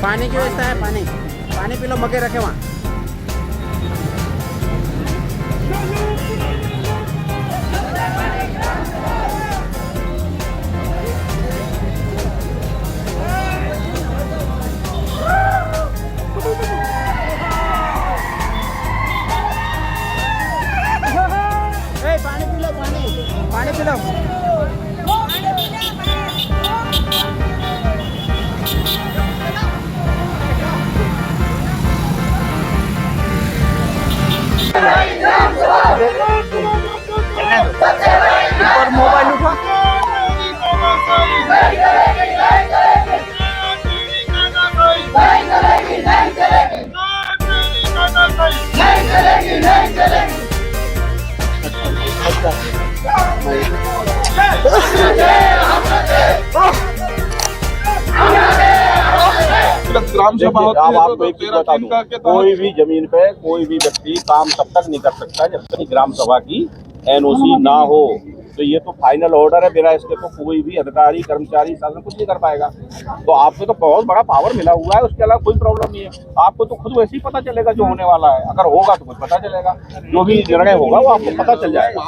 पानी की व्यवस्था है, पानी पानी पी लो, मगे रखे वहाँ। पानी पी लो, पानी पी लो। ऊपर मोबाइल उठा। ग्राम सभा होती है, आपको एक चीज बता दूं, कोई भी जमीन पे कोई भी व्यक्ति काम तब तक नहीं कर सकता जब तक ग्राम सभा की एनओसी ना हो। तो ये तो फाइनल ऑर्डर है, बिना इसके तो कोई भी अधिकारी कर्मचारी शासन कुछ नहीं कर पाएगा। तो आपको तो बहुत बड़ा पावर मिला हुआ है, उसके अलावा कोई प्रॉब्लम नहीं है। आपको तो खुद वैसे ही पता चलेगा जो होने वाला है, अगर होगा तो कुछ पता चलेगा, जो भी निर्णय होगा वो आपको पता चल जाएगा।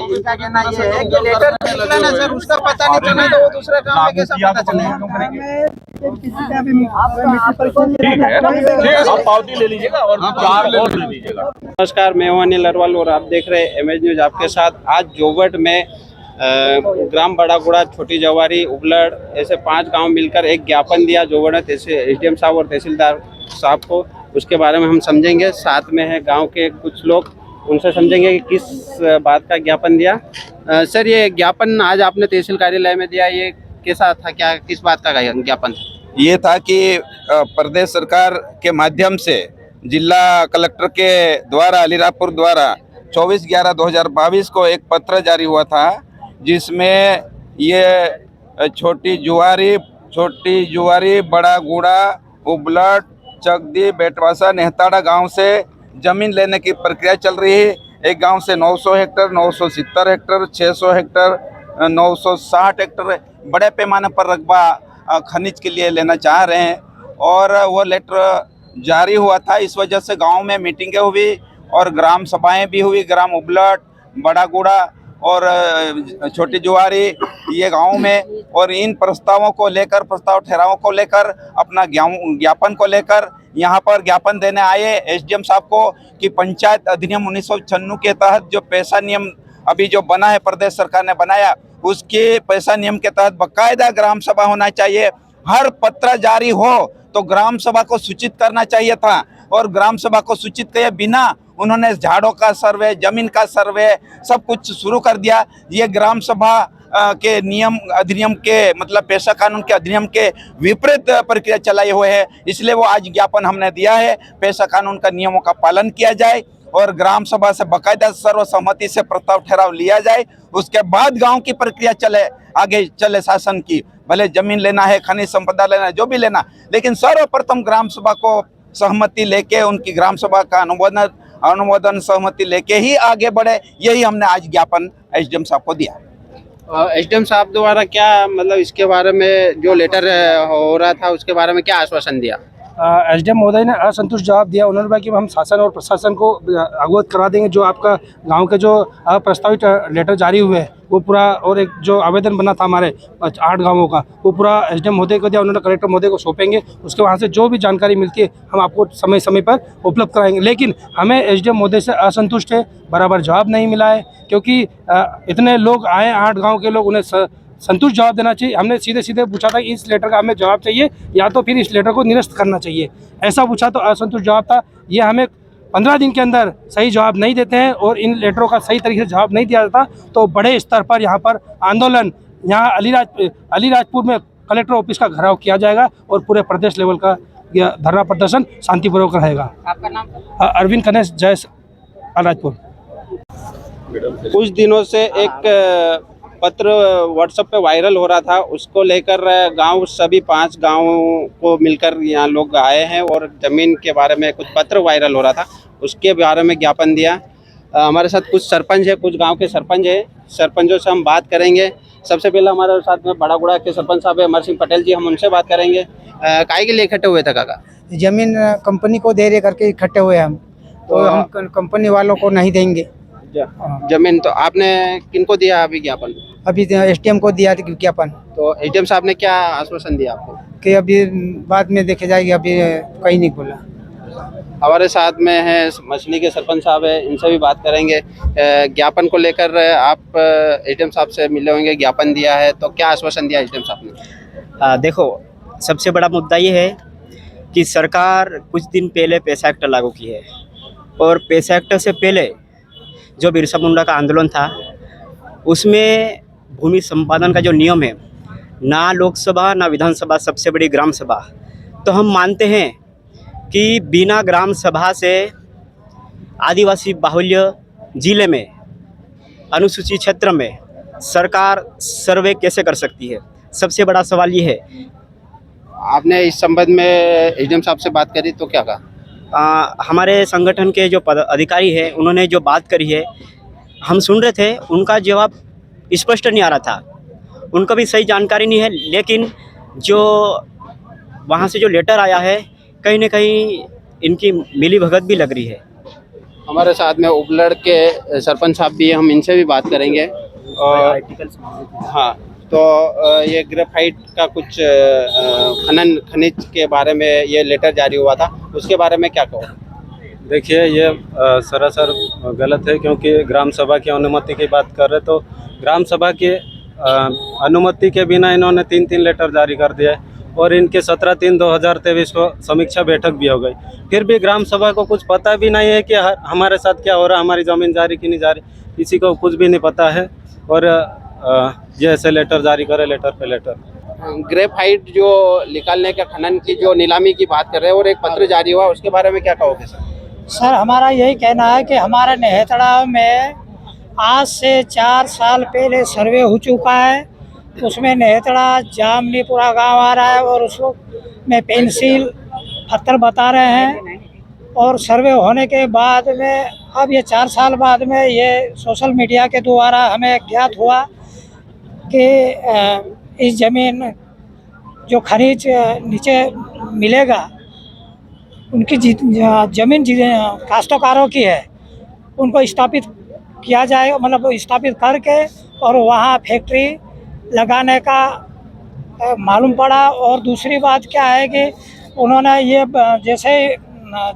इनका कहना ये है कि लेटर निकला ना सर, उसका पता नहीं चला तो वो दूसरा काम में कैसा पता चलेगा? ठीक है, आप पावती ले लीजिएगा और 4 और ले लीजिएगा। नमस्कार, मैं हूं अनिल अरवाल और आप देख रहे हैं एमएच न्यूज आपके साथ। आज जोवट में ग्राम बड़ागुड़ा, छोटी जवारी, उबलड़ ऐसे 5 गांव मिलकर एक ज्ञापन दिया जोवट में एसडीएम साहब और तहसीलदार साहब को। उसके बारे में हम समझेंगे, साथ में है गांव के कुछ लोग, उनसे समझेंगे कि किस बात का ज्ञापन दिया। सर, ये ज्ञापन आज आपने तहसील कार्यालय में दिया, ये कैसा था, क्या किस बात का ज्ञापन? ये था कि प्रदेश सरकार के माध्यम से जिला कलेक्टर के द्वारा अलीराजपुर द्वारा 24/11/2022 को एक पत्र जारी हुआ था, जिसमें ये छोटी जुआरी, बड़ागुड़ा, उबलड़, चकदी, बेटवासा, नेहताड़ा गांव से जमीन लेने की प्रक्रिया चल रही है। एक गांव से 900 हेक्टर, 970 हेक्टर, 600 हेक्टर, 960 हेक्टर बड़े पैमाने पर रकबा खनिज के लिए लेना चाह रहे हैं। और वो लेटर जारी हुआ था, इस वजह से गांव में मीटिंगें हुई और ग्राम सभाएं भी हुई। ग्राम उबलट, बड़ागुड़ा और छोटी जुआरी ये गांव में, और इन प्रस्तावों को लेकर, प्रस्ताव ठहरावों को लेकर, अपना ज्ञापन को लेकर यहाँ पर ज्ञापन देने आए एसडीएम साहब को कि पंचायत अधिनियम 1996 के तहत जो पैसा नियम अभी जो बना है, प्रदेश सरकार ने बनाया, उसके पैसा नियम के तहत बाकायदा ग्राम सभा होना चाहिए। हर पत्र जारी हो तो ग्राम सभा को सूचित करना चाहिए था, और ग्राम सभा को सूचित किए बिना उन्होंने झाड़ों का सर्वे, जमीन का सर्वे, सब कुछ शुरू कर दिया। ये ग्राम सभा के नियम अधिनियम के, मतलब पेशा कानून के अधिनियम के विपरीत प्रक्रिया चलाए हुए हैं। इसलिए वो आज ज्ञापन हमने दिया है, पेशा कानून का नियमों का पालन किया जाए और ग्राम सभा से बाकायदा सर्वसम्मति से प्रस्ताव ठहराव लिया जाए। उसके बाद गांव की प्रक्रिया चले, आगे चले शासन की। भले जमीन लेना है, खनिज संपदा लेना है, जो भी लेना, लेकिन सर्वप्रथम ग्राम सभा को सहमति लेके, उनकी ग्राम सभा का अनुमोदन सहमति लेके ही आगे बढ़े। यही हमने आज ज्ञापन एसडीएम साहब को दिया। एसडीएम साहब द्वारा क्या, मतलब इसके बारे में जो लेटर हो रहा था उसके बारे में क्या आश्वासन दिया? एसडीएम महोदय ने असंतुष्ट जवाब दिया। उन्होंने कहा कि हम शासन और प्रशासन को अवगत करा देंगे, जो आपका गांव के जो प्रस्तावित लेटर जारी हुए हैं वो पूरा, और एक जो आवेदन बना था हमारे 8 गांवों का, वो पूरा एसडीएम महोदय को दिया। उन्होंने कलेक्टर महोदय को सौंपेंगे, उसके वहाँ से जो भी जानकारी मिलती है हम आपको समय समय पर उपलब्ध कराएंगे। लेकिन हमें एसडीएम महोदय से असंतुष्ट है, बराबर जवाब नहीं मिला है, क्योंकि इतने लोग आए, 8 गाँव के लोग, उन्हें संतुष्ट जवाब देना चाहिए। हमने सीधे सीधे पूछा था कि इस लेटर का हमें जवाब चाहिए या तो फिर इस लेटर को निरस्त करना चाहिए, ऐसा पूछा तो असंतुष्ट जवाब था। ये हमें 15 दिन के अंदर सही जवाब नहीं देते हैं और इन लेटरों का सही तरीके से जवाब नहीं दिया जाता तो बड़े स्तर पर यहाँ पर आंदोलन, यहाँ अलीराजपुर में कलेक्टर ऑफिस का घेराव किया जाएगा और पूरे प्रदेश लेवल का यह धरना प्रदर्शन शांतिपूर्वक रहेगा। आपका नाम? अरविंद कनेश, जय अलीराजपुर। कुछ दिनों से एक पत्र व्हाट्सएप पे वायरल हो रहा था, उसको लेकर गांव, सभी 5 गांवों को मिलकर यहाँ लोग आए हैं और ज़मीन के बारे में कुछ पत्र वायरल हो रहा था, उसके बारे में ज्ञापन दिया। हमारे साथ कुछ सरपंच है, कुछ गांव के सरपंच है, सरपंचों से हम बात करेंगे सबसे पहले हमारे साथ में बड़ागुड़ा के सरपंच साहब है अमर सिंह पटेल जी, हम उनसे बात करेंगे। काय के लिए इकट्ठे हुए थे काका? जमीन कंपनी को दे करके इकट्ठे हुए हम, तो हम कंपनी वालों को नहीं देंगे जमीन। तो आपने किनको दिया अभी ज्ञापन? अभी एसडीएम को दिया था विज्ञापन, तो एसडीएम साहब ने क्या आश्वासन दिया आपको? कि अभी बाद में देखे जाएगी, अभी कहीं नहीं बोला। हमारे साथ में है मछली के सरपंच साहब है, इनसे भी बात करेंगे। ज्ञापन को लेकर आप एसडीएम साहब से मिले होंगे, ज्ञापन दिया है, तो क्या आश्वासन दिया एसडीएम साहब ने? देखो, सबसे बड़ा मुद्दा ये है कि सरकार कुछ दिन पहले पैसा एक्ट लागू की है, और पैसा एक्ट से पहले जो बिरसा मुंडा का आंदोलन था उसमें भूमि संपादन का जो नियम है, ना लोकसभा ना विधानसभा, सबसे बड़ी ग्राम सभा, तो हम मानते हैं कि बिना ग्राम सभा से आदिवासी बाहुल्य जिले में, अनुसूचित क्षेत्र में सरकार सर्वे कैसे कर सकती है? सबसे बड़ा सवाल ये है। आपने इस संबंध में एसडीएम साहब से बात करी तो क्या कहा? हमारे संगठन के जो अधिकारी हैं उन्होंने जो बात करी है हम सुन रहे थे, उनका जवाब स्पष्ट नहीं आ रहा था, उनको भी सही जानकारी नहीं है, लेकिन जो वहाँ से जो लेटर आया है कहीं ना कहीं इनकी मिली भगत भी लग रही है। हमारे साथ में उपलड़ के सरपंच साहब भी हैं, हम इनसे भी बात करेंगे। और हाँ, तो ये ग्रेफाइट का कुछ खनिज के बारे में ये लेटर जारी हुआ था, उसके बारे में क्या कहो? देखिए, ये सरासर गलत है, क्योंकि ग्राम सभा की अनुमति की बात कर रहे, तो ग्राम सभा की अनुमति के बिना इन्होंने 3 लेटर जारी कर दिया है, और इनके 17/3/2023 को समीक्षा बैठक भी हो गई। फिर भी ग्राम सभा को कुछ पता भी नहीं है कि हमारे साथ क्या हो रहा है, हमारी ज़मीन जारी कि नहीं जारी, किसी को कुछ भी नहीं पता है, और ये ऐसे लेटर जारी करे, लेटर पे लेटर। ग्रेफाइट जो निकालने का खनन की जो नीलामी की बात कर रहे हैं, और एक पत्र जारी हुआ, उसके बारे में क्या कहोगे सर? सर, हमारा यही कहना है कि हमारे नेहतड़ा में आज से 4 साल पहले सर्वे हो चुका है, उसमें नेहतड़ा जामनीपुरा गांव आ रहा है, और उसको में पेंसिल पत्थर बता रहे हैं, और सर्वे होने के बाद में अब ये 4 साल बाद में ये सोशल मीडिया के द्वारा हमें ज्ञात हुआ कि इस ज़मीन जो खनिज नीचे मिलेगा उनकी ज़मीन काश्तकारों की है, उनको स्थापित किया जाएगा, मतलब स्थापित करके और वहाँ फैक्ट्री लगाने का मालूम पड़ा। और दूसरी बात क्या है कि उन्होंने ये जैसे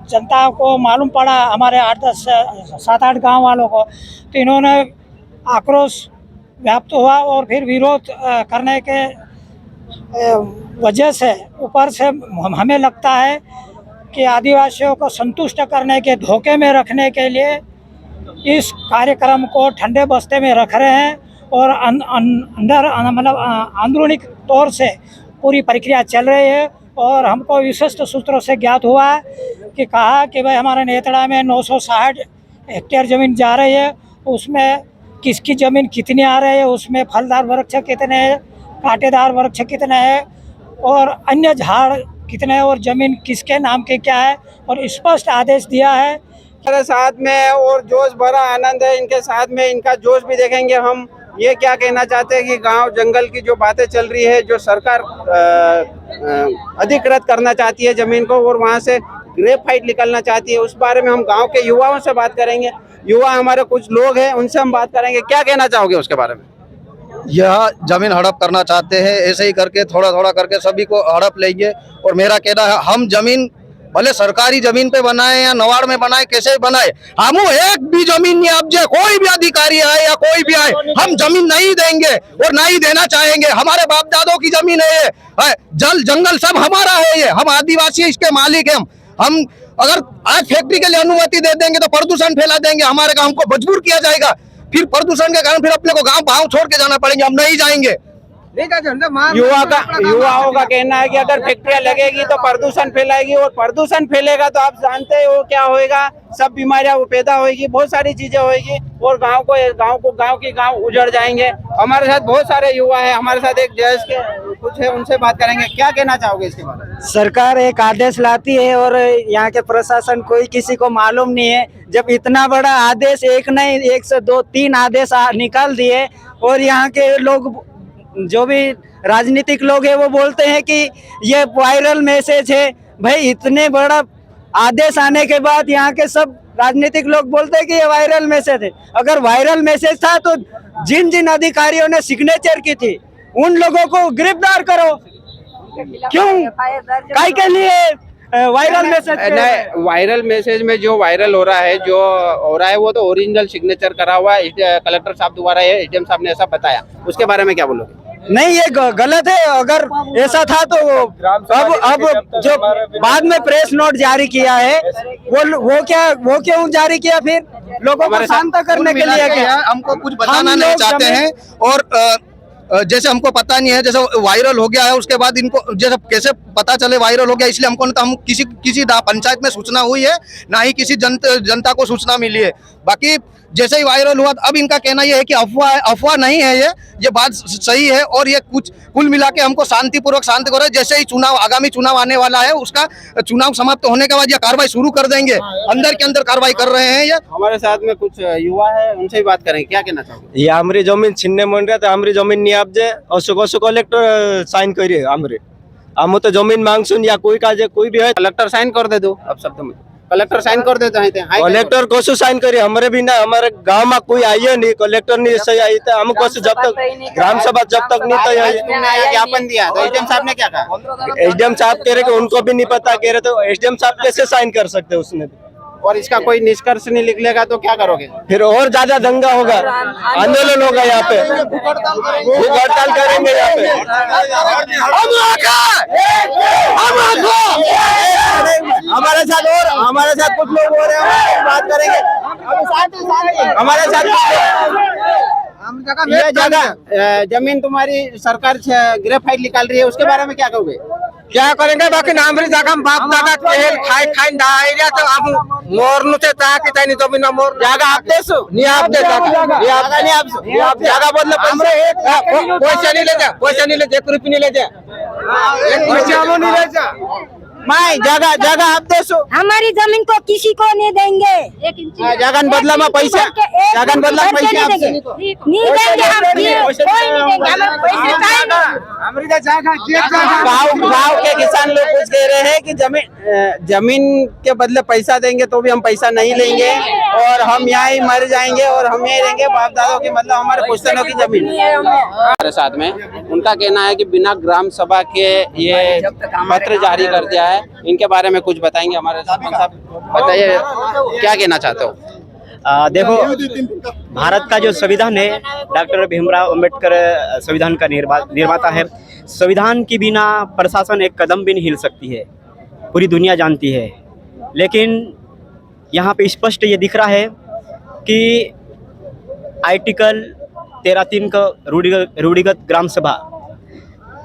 जनता को मालूम पड़ा, हमारे 7-8 गांव वालों को, तो इन्होंने आक्रोश व्याप्त हुआ, और फिर विरोध करने के वजह से ऊपर से हमें लगता है कि आदिवासियों को संतुष्ट करने के धोखे में रखने के लिए इस कार्यक्रम को ठंडे बस्ते में रख रहे हैं, और अंदर मतलब अंदरूनी तौर से पूरी प्रक्रिया चल रही है। और हमको विशिष्ट सूत्रों से ज्ञात हुआ है कि कहा कि भाई हमारे नेतड़ा में 960 हेक्टेयर ज़मीन जा रही है, उसमें किसकी ज़मीन कितनी आ रही है, उसमें फलदार वृक्ष कितने हैं, कांटेदार वृक्ष कितने हैं, और अन्य झाड़ कितने हैं, और ज़मीन किसके नाम के क्या है, और स्पष्ट आदेश दिया है। हमारे साथ में और जोश भरा आनंद है, इनके साथ में इनका जोश भी देखेंगे हम। ये क्या कहना चाहते हैं कि गांव जंगल की जो बातें चल रही है, जो सरकार अधिकृत करना चाहती है ज़मीन को, और वहाँ से ग्रेफाइट निकलना चाहती है, उस बारे में हम गांव के युवाओं से बात करेंगे। युवा हमारे कुछ लोग हैं, उनसे हम बात करेंगे। क्या कहना चाहोगे उसके बारे में? यह जमीन हड़प करना चाहते हैं, ऐसे ही करके थोड़ा थोड़ा करके सभी को हड़प लेंगे। और मेरा कहना है, हम जमीन भले सरकारी जमीन पे बनाए या नवाड़ में बनाए, कैसे भी बनाए, हम एक भी जमीन नहीं, अब जो कोई भी अधिकारी आए या कोई भी आए, हम जमीन नहीं देंगे और नहीं देना चाहेंगे। हमारे बाप दादों की जमीन है ये, जल जंगल सब हमारा है, ये हम आदिवासी इसके मालिक हैं। हम अगर आज फैक्ट्री के लिए अनुमति दे देंगे तो प्रदूषण फैला देंगे, हमारे गांव को मजबूर किया जाएगा, फिर प्रदूषण के कारण फिर अपने को गांव छोड़ के जाना पड़ेगा, हम नहीं जाएंगे। युवाओं का कहना है कि अगर फैक्ट्रियां लगेगी तो प्रदूषण फैलाएगी, और प्रदूषण फैलेगा तो आप जानते हो क्या होएगा, सब बीमारियां पैदा होएगी, बहुत सारी चीजें होएगी, और गांव के गांव उजड़ जाएंगे। हमारे साथ बहुत सारे युवा हैं, हमारे साथ एक जैस के कुछ है, उनसे बात करेंगे। क्या कहना चाहोगे इसके बारे में? सरकार एक आदेश लाती है और यहाँ के प्रशासन कोई किसी को मालूम नहीं है। जब इतना बड़ा आदेश, एक नहीं 1 से 2-3 आदेश निकाल दिए, और यहाँ के लोग जो भी राजनीतिक लोग हैं वो बोलते हैं कि ये वायरल मैसेज है। भाई इतने बड़ा आदेश आने के बाद यहाँ के सब राजनीतिक लोग बोलते हैं कि ये वायरल मैसेज है। अगर वायरल मैसेज था तो जिन जिन अधिकारियों ने सिग्नेचर की थी उन लोगों को गिरफ्तार करो। क्यों काय के लिए वायरल मैसेज? वायरल मैसेज में जो वायरल हो रहा है, जो हो रहा है वो तो ओरिजिनल सिग्नेचर करा हुआ है कलेक्टर साहब द्वारा है। एसडीएम साहब ने ऐसा बताया, उसके बारे में क्या बोलोगे? नहीं, ये गलत है। अगर ऐसा था तो अब जो बाद में प्रेस नोट जारी किया है वो क्यों जारी किया? फिर लोगों को शांत करने के लिए क्या? हमको कुछ बताना नहीं चाहते हैं। और जैसे हमको पता नहीं है, जैसे वायरल हो गया है उसके बाद इनको जैसे कैसे पता चले वायरल हो गया, इसलिए हमको हम किसी पंचायत में सूचना हुई है, ना ही किसी जनता को सूचना मिली है। बाकी जैसे ही वायरल हुआ अब इनका कहना यह है कि अफवाह नहीं है, ये बात सही है। और ये कुल मिला के हमको शांतिपूर्वक शांत करो। जैसे ही आगामी चुनाव आने वाला है उसका चुनाव समाप्त होने के बाद ये कार्रवाई शुरू कर देंगे। अंदर के अंदर कार्रवाई कर रहे हैं। ये हमारे साथ में कुछ युवा है, उनसे भी बात करेंगे। क्या कहना चाहोगे? ये हमारी जमीन छीनने मन रहा था, हमारी जमीन नहीं आप जे अशोक कलेक्टर साइन करिए। हमारे हम तो जमीन मांग सुन या कोई भी है कलेक्टर साइन कर दे दो। अब शब्द में कलेक्टर साइन कर देते हैं। कलेक्टर को साइन करिए। हमारे भी ना, हमारे गांव में कोई आई नहीं, कलेक्टर नहीं सही आई था। हमको जब तक ग्राम सभा जब तक नहीं तो ज्ञापन दिया तो एसडीएम साहब ने क्या कहा? एसडीएम साहब कह रहे कि उनको भी नहीं पता, कह रहे तो एसडीएम साहब कैसे साइन कर सकते उसने? और इसका कोई निष्कर्ष नहीं निकलेगा तो क्या करोगे? फिर और ज्यादा दंगा होगा, आंदोलन होगा यहाँ पे, भूख हड़ताल करेंगे यहाँ पे। हमारे साथ कुछ लोग हो रहे हैं, बात करेंगे हमारे साथ। ये जगह जमीन तुम्हारी सरकार गिरफ्त फाइल निकाल रही है, उसके बारे में क्या कहोगे? क्या करेंगे? बाकी हमारी जगह बाप दादा खेल खाई डायरिया तो अब मोरनु से ता की तानी जमीन मोर जागा आप देसो नहीं आप दे जागा नहीं आप जागा बदले पैसा नहीं ले जा, पैसा नहीं ले जा, 1 रुपया नहीं ले जा, पैसा नहीं ले जा। मैं जगह आप देसो। हमारी जमीन को किसी को नहीं देंगे। जगन बदला में पैसा, जगन बदला में पैसा आपसे नहीं देंगे हम, कोई नहीं देंगे। हमारे पैसे चाहिए। गाँव के किसान लोग कुछ कह रहे हैं कि जमीन के बदले पैसा देंगे तो भी हम पैसा नहीं लेंगे और हम यहाँ ही मर जाएंगे और हम यही रहेंगे। बाप दादों की मतलब हमारे पुश्तनों की जमीन हमारे साथ में। उनका कहना है कि बिना ग्राम सभा के ये पत्र जारी कर दिया है। इनके बारे में कुछ बताएंगे हमारे सरपंच साहब, बताइए क्या कहना चाहते हो? देखो, भारत का जो संविधान है, डॉक्टर भीमराव अंबेडकर संविधान का निर्माता है। संविधान के बिना प्रशासन एक कदम भी नहीं हिल सकती है, पूरी दुनिया जानती है। लेकिन यहाँ पे स्पष्ट ये दिख रहा है कि आर्टिकल 13(3) का रूढ़िगत ग्राम सभा,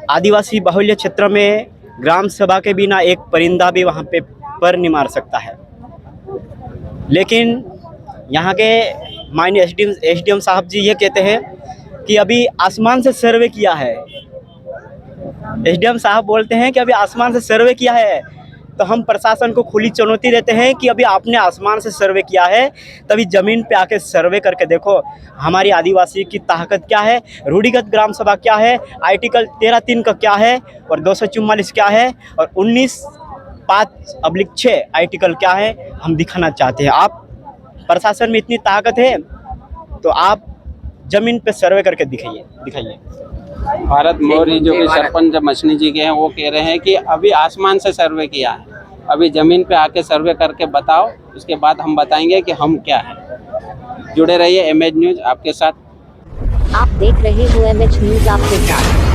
आदिवासी बाहुल्य क्षेत्र में ग्राम सभा के बिना एक परिंदा भी वहाँ पे पर नहीं मार सकता है। लेकिन यहाँ के माननीय एसडीएम साहब जी ये कहते हैं कि अभी आसमान से सर्वे किया है। एसडीएम साहब बोलते हैं कि अभी आसमान से सर्वे किया है, तो हम प्रशासन को खुली चुनौती देते हैं कि अभी आपने आसमान से सर्वे किया है, तभी ज़मीन पे आके सर्वे करके देखो हमारी आदिवासी की ताकत क्या है, रूढ़िगत ग्राम सभा क्या है, आर्टिकल 13(3) का क्या है और 244 क्या है और 19(5)(6) आर्टिकल क्या है, हम दिखाना चाहते हैं। आप प्रशासन में इतनी ताकत है तो आप ज़मीन पे सर्वे करके दिखाइए। भारत मौर्य जो कि सरपंच मछली जी के हैं, वो कह रहे हैं कि अभी आसमान से सर्वे किया है, अभी जमीन पे आके सर्वे करके बताओ, उसके बाद हम बताएंगे कि हम क्या है। जुड़े रहिए एमएच न्यूज़ आपके साथ। आप देख रहे हो एमएच न्यूज़ आपके साथ।